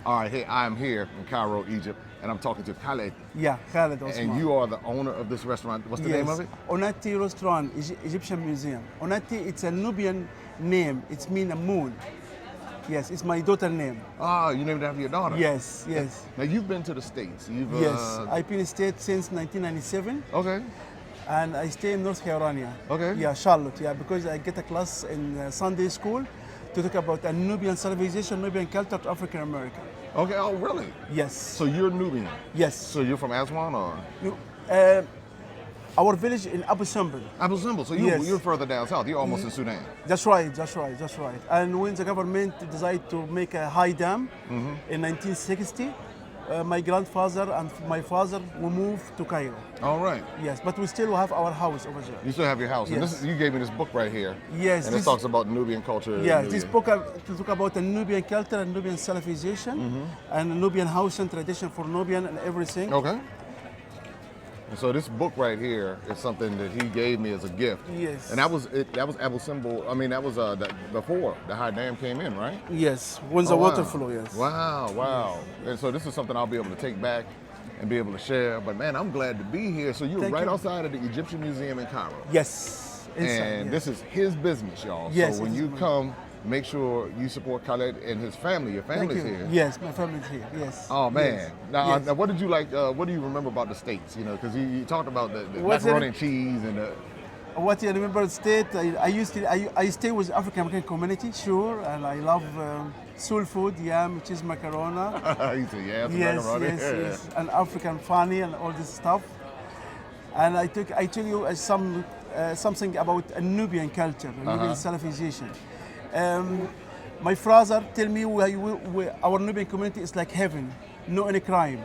All right, hey, I'm here in Cairo, Egypt, and I'm talking to Khaled. Yeah, Khaled Osman. And you are the owner of this restaurant. What's the name of it? Onati Restaurant, Egyptian Museum. Onati, it's a Nubian name. It means a moon. Yes, it's my daughter's name. Ah, you named it after your daughter? Yes, yes. Now, you've been to the States. Yes, I've been in the States since 1997. Okay. And I stay in North Carolina. Okay. Yeah, Charlotte, yeah, because I get a class in Sunday school to talk about a Nubian civilization, Nubian culture to African American. Okay, oh really? Yes. So you're Nubian? Yes. So you're from Aswan or? Our village in Abu Simbel. Abu Simbel, so you're further down south, you're almost in Sudan. That's right. And when the government decided to make a high dam in 1960, my grandfather and my father will move to Cairo. All right. Yes, but we still have our house over there. You still have your house. Yes. And you gave me this book right here. Yes. And it talks about Nubian culture. Yes, this book to talk about the Nubian culture and Nubian civilization and Nubian house and tradition for Nubian and everything. Okay. And so this book right here is something that he gave me as a gift. Yes. And that was Abu Simbel. I mean, that was before the high dam came in, right? Yes. When the water flow, yes. Wow, wow. Yes. And so this is something I'll be able to take back and be able to share. But man, I'm glad to be here. So you're right outside of the Egyptian Museum in Cairo. Yes. Inside, and this is his business, y'all. Yes. So when you come, make sure you support Khaled and his family. Your family's here. Yes, my family's here. Yes. Oh man! Yes. Now, Yes. now, what did you like? What do you remember about the States? You know, because you talked about the macaroni and cheese and the. What I remember the state, I stay with African American community, sure, and I love soul food, yam, cheese, macaroni. You say yam, Yes, macaroni. yes, and African funny and all this stuff. And I tell you something about a Nubian culture, Nubian civilization. My father tell me our Nubian community is like heaven, no any crime.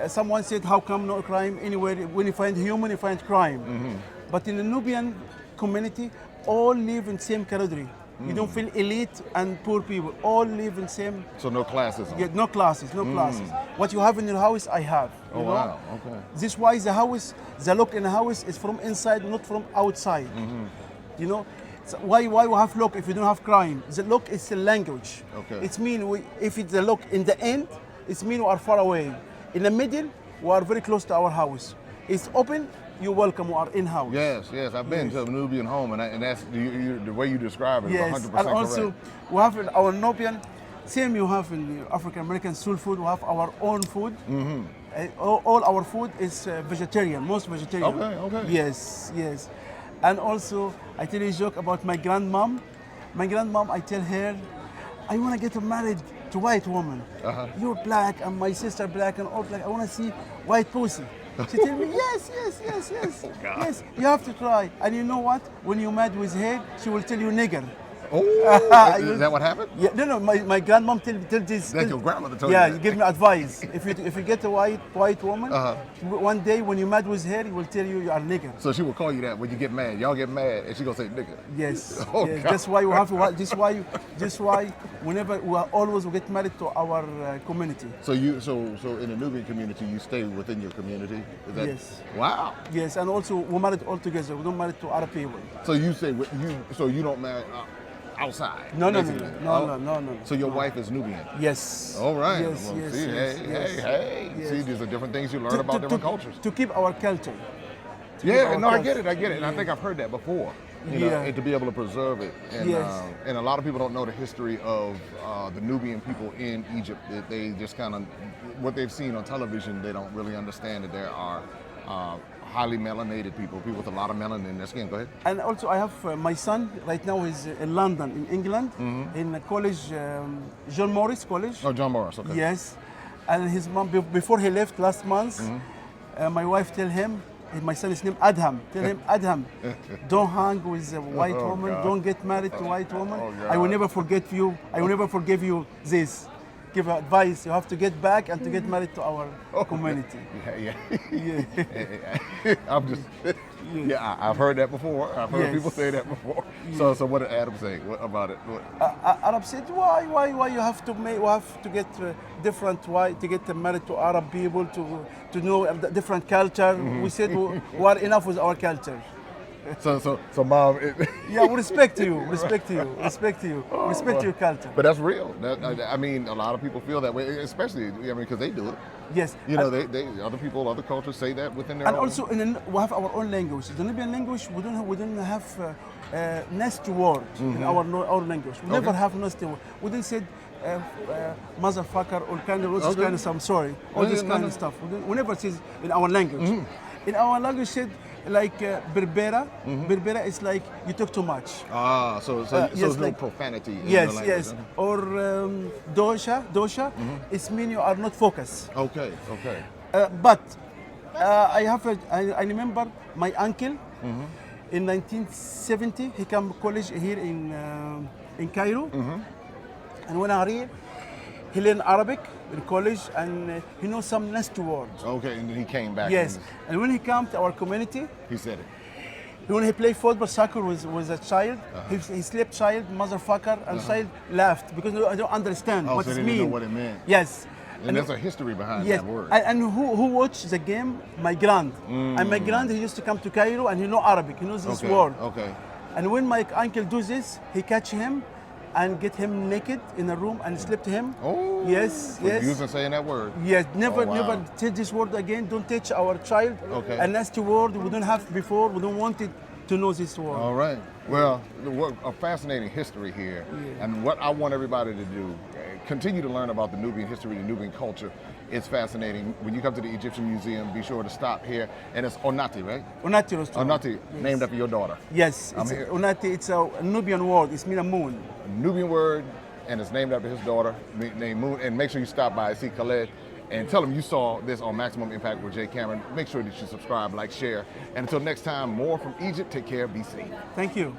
Someone said, how come no crime anywhere? When you find human, you find crime. But in the Nubian community, all live in same category. You don't feel elite and poor people. All live in same. So no classes. Yeah, no classes, no classes. What you have in your house, I have. Oh wow. Okay. This is why the house, the look in the house is from inside, not from outside. You know, so why we have look if you don't have crime? The look is the language. Okay. It means if it's the look in the end, it means we are far away. In the middle, we are very close to our house. It's open. You're welcome. We are in house. Yes. I've been to a Nubian home, and that's the way you describe it is 100% and also correct. we have in our Nubian, same you have in the African American soul food. We have our own food. All our food is vegetarian, most vegetarian. Okay. Yes. And also, I tell you a joke about my grandmom. My grandmom, I tell her, I want to get married to white woman. You're black and my sister black and all black. I want to see white pussy. She tell me, yes. God. Yes, you have to try. And you know what? When you're mad with her, she will tell you nigger. Oh, is that what happened? Yeah, no. My grandmom tell this. That's your grandmother told Yeah, you you that. give me advice. If you get a white woman, one day when you're mad with her, he will tell you are nigger. So she will call you that when you get mad. Y'all get mad, and she gonna say nigga. Yes. Oh, yes. God. That's why we have to. This why whenever we get married to our community. So in the Nubian community, you stay within your community. Is that, Yes. Wow. Yes, and also we're married all together. We don't marry to other people. So you say you don't marry outside. No. basically. So your no. wife is Nubian. Yes. All right. Yes, Well, yes, see, yes, hey. yes. See, these are different things you learn about different cultures. To keep our culture. Yeah, no, I get it. And I think I've heard that before. You know, Yeah. and to be able to preserve it. And, Yes. And a lot of people don't know the history of the Nubian people in Egypt. They just kind of, what they've seen on television, they don't really understand that there are highly melanated people with a lot of melanin in their skin. Go ahead. And also I have my son right now is in London, in England, in a college, John Morris College. Oh, John Morris, okay. Yes. And his mom, before he left last month, my wife tell him, my son is named Adham. Tell him, Adham, don't hang with a white woman. God. Don't get married to a white woman. Oh, I will God. never forget you. I will never forgive you this. Give advice. You have to get back and to get married to our community. Yeah. I'm just, I've heard that before. I've heard Yes. people say that before. So what did Adam say about it? Arab said, why you have to get different, why to get married to Arab people to know a different culture. We said we are enough with our culture. So mom. Yeah, we respect you, respect you, respect you, respect your culture. But that's real. I mean, a lot of people feel that way, especially because they do it. Yes. You know, they other people, other cultures say that within their And own. also, we have our own language. The Nubian language, we don't have nasty word in our language. We never have nasty word. We didn't say motherfucker or kind of I'm sorry, all this kind of stuff. We never say in our language. In our language, said like berbera. Berbera is like you talk too much. So yes, there's no like, profanity in yes, the language. yes. Or dosha. It means you are not focused. Okay. But I remember my uncle in 1970. He came to college here in Cairo, and when I read, he learned Arabic in college, and he knows some nasty words. Okay, and then he came back. Yes, and when he came to our community, He said it. when he played football, soccer was a child, he slept child, motherfucker, and child laughed because I don't understand what so it they means. didn't know what it meant. Yes. And there's a history behind Yes, that word. and who watched the game? My grand. And my grand, he used to come to Cairo, and he know Arabic. He knows this word. Okay. And when my uncle does this, he catch him and get him naked in a room and sleep to him. Oh. Yes, yes. Using saying that word. Yes, never wow. take this word again. Don't teach our child Okay. a nasty word we don't have before. We don't want it to know this word. All right. Well, a fascinating history here. And what I want everybody to do, continue to learn about the Nubian history, the Nubian culture. It's fascinating. When you come to the Egyptian Museum, be sure to stop here. And it's Onati, right? Onati restaurant. Onati, named after your daughter. Yes, I'm here. Onati, it's a Nubian word. It's mean a moon. Nubian word, and it's named after his daughter, named Moon. And make sure you stop by, see Khaled, and tell him you saw this on Maximum Impact with Jay Cameron. Make sure that you subscribe, like, share. And until next time, more from Egypt. Take care. Be safe. Thank you.